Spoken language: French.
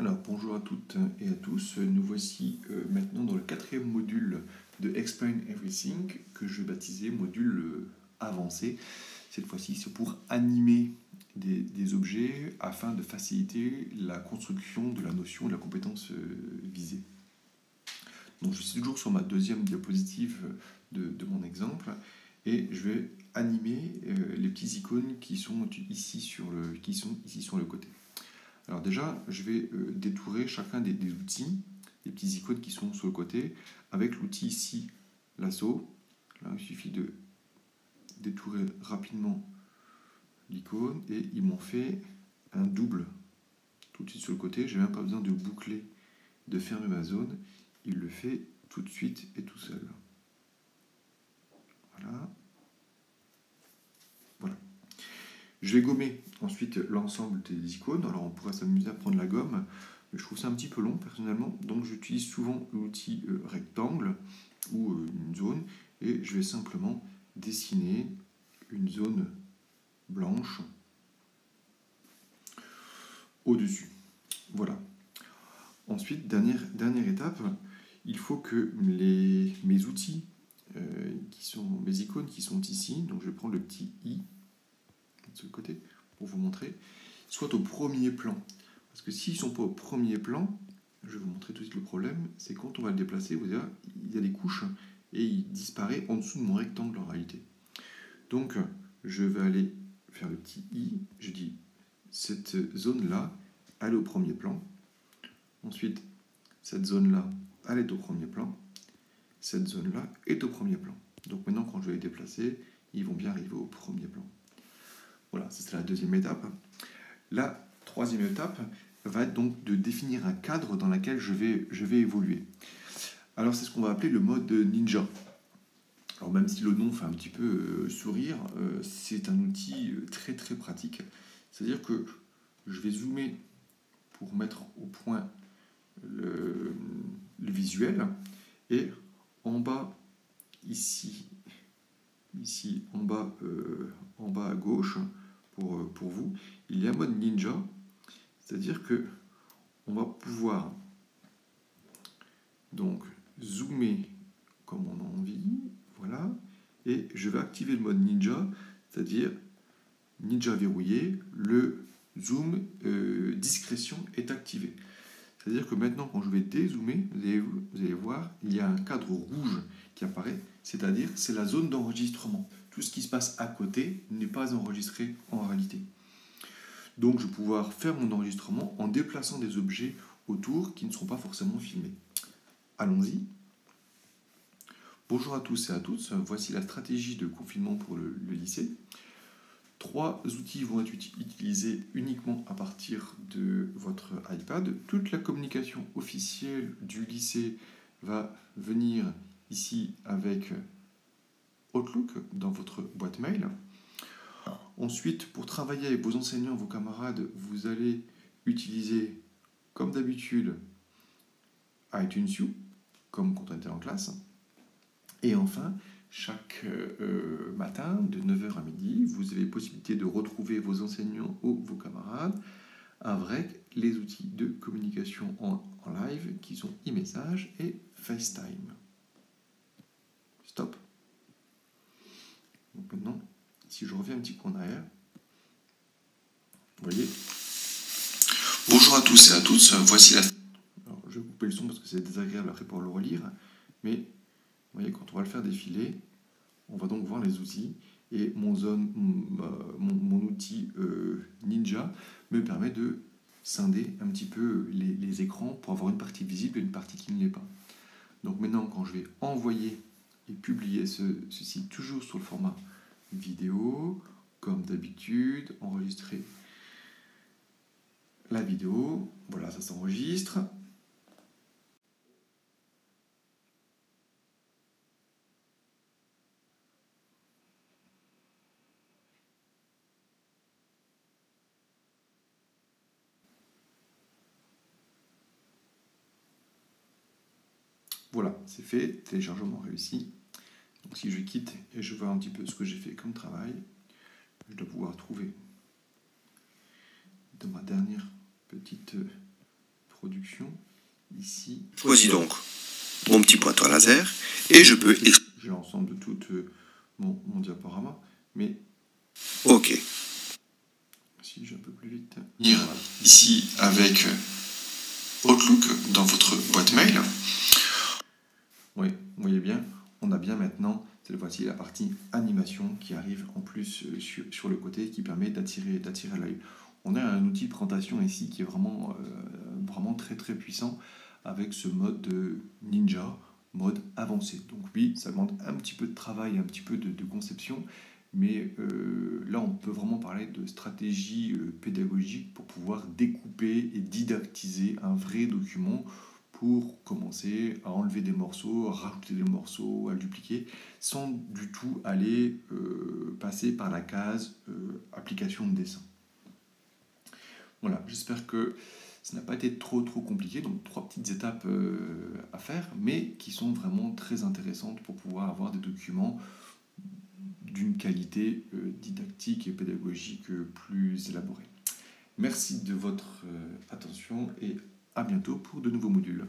Alors, bonjour à toutes et à tous. Nous voici maintenant dans le quatrième module de Explain Everything que je vais baptiser module avancé. Cette fois-ci, c'est pour animer des objets afin de faciliter la construction de la notion de la compétence visée. Donc, je suis toujours sur ma deuxième diapositive de mon exemple et je vais animer les petits icônes qui sont ici sur le côté. Alors déjà, je vais détourer chacun des outils, les petits icônes qui sont sur le côté, avec l'outil ici, lasso. Là, il suffit de détourer rapidement l'icône et ils m'ont fait un double tout de suite sur le côté. Je n'ai même pas besoin de boucler, de fermer ma zone. Il le fait tout de suite et tout seul. Voilà. Voilà. Je vais gommer ensuite l'ensemble des icônes. Alors on pourrait s'amuser à prendre la gomme, mais je trouve ça un petit peu long personnellement. Donc j'utilise souvent l'outil rectangle ou une zone et je vais simplement dessiner une zone blanche au-dessus. Voilà. Ensuite, dernière étape, il faut que mes outils, mes icônes qui sont ici, donc je vais prendre le petit i de ce côté pour vous montrer, soient au premier plan. Parce que s'ils ne sont pas au premier plan, je vais vous montrer tout de suite le problème, c'est quand on va le déplacer, vous voyez, il y a des couches et il disparaît en dessous de mon rectangle en réalité. Donc, je vais aller faire le petit i, je dis cette zone-là, elle est au premier plan. Ensuite, cette zone-là, elle est au premier plan. Cette zone-là est au premier plan. Donc maintenant, quand je vais les déplacer, ils vont bien arriver au premier plan. Voilà, c'est la deuxième étape. La troisième étape va être donc de définir un cadre dans lequel je vais évoluer. Alors c'est ce qu'on va appeler le mode ninja. Alors même si le nom fait un petit peu sourire, c'est un outil très très pratique. C'est-à-dire que je vais zoomer pour mettre au point le visuel et en bas ici en bas à gauche pour vous, il y a un mode ninja, c'est-à-dire que on va pouvoir donc zoomer comme on a envie, voilà, et je vais activer le mode ninja, c'est-à-dire ninja verrouillé, le zoom discrétion est activé. C'est-à-dire que maintenant, quand je vais dézoomer, vous allez voir, il y a un cadre rouge qui apparaît, c'est-à-dire c'est la zone d'enregistrement. Tout ce qui se passe à côté n'est pas enregistré en réalité. Donc je vais pouvoir faire mon enregistrement en déplaçant des objets autour qui ne seront pas forcément filmés. Allons-y. Bonjour à tous et à toutes, voici la stratégie de confinement pour le lycée. 3 outils vont être utilisés uniquement à partir de votre iPad. Toute la communication officielle du lycée va venir ici avec Outlook dans votre boîte mail. Ensuite, pour travailler avec vos enseignants, vos camarades, vous allez utiliser, comme d'habitude, iTunes U, comme quand on était en classe. Et enfin, chaque matin, de 9h à midi, vous avez possibilité de retrouver vos enseignants ou vos camarades avec les outils de communication en live qui sont e-message et FaceTime. Stop. Donc maintenant, si je reviens un petit peu en arrière, vous voyez. Bonjour à tous et à toutes, voici la... Alors, je vais couper le son parce que c'est désagréable après pour le relire, mais vous voyez, quand on va le faire défiler, on va donc voir les outils et mon outil Ninja me permet de scinder un petit peu les écrans pour avoir une partie visible et une partie qui ne l'est pas. Donc maintenant, quand je vais envoyer et publier ceci toujours sur le format vidéo, comme d'habitude, enregistrer la vidéo, voilà, ça s'enregistre. Voilà, c'est fait, téléchargement réussi. Donc si je quitte et je vois un petit peu ce que j'ai fait comme travail, je dois pouvoir trouver dans ma dernière petite introduction, ici. Choisis donc mon petit pointeur laser et je peux... J'ai l'ensemble de tout mon diaporama, mais... OK. Si j'ai un peu plus vite. Ici, avec Outlook dans votre boîte mail. Oui, vous voyez bien, on a bien maintenant, cette fois-ci, la partie animation qui arrive en plus sur le côté, qui permet d'attirer l'œil. On a un outil de présentation ici qui est vraiment très très puissant, avec ce mode ninja, mode avancé. Donc oui, ça demande un petit peu de travail, un petit peu de conception, mais là on peut vraiment parler de stratégie pédagogique pour pouvoir découper et didactiser un vrai document, pour commencer à enlever des morceaux, à rajouter des morceaux, à le dupliquer, sans du tout aller passer par la case application de dessin. Voilà, j'espère que ça n'a pas été trop compliqué, donc 3 petites étapes à faire, mais qui sont vraiment très intéressantes pour pouvoir avoir des documents d'une qualité didactique et pédagogique plus élaborée. Merci de votre attention et à bientôt pour de nouveaux modules.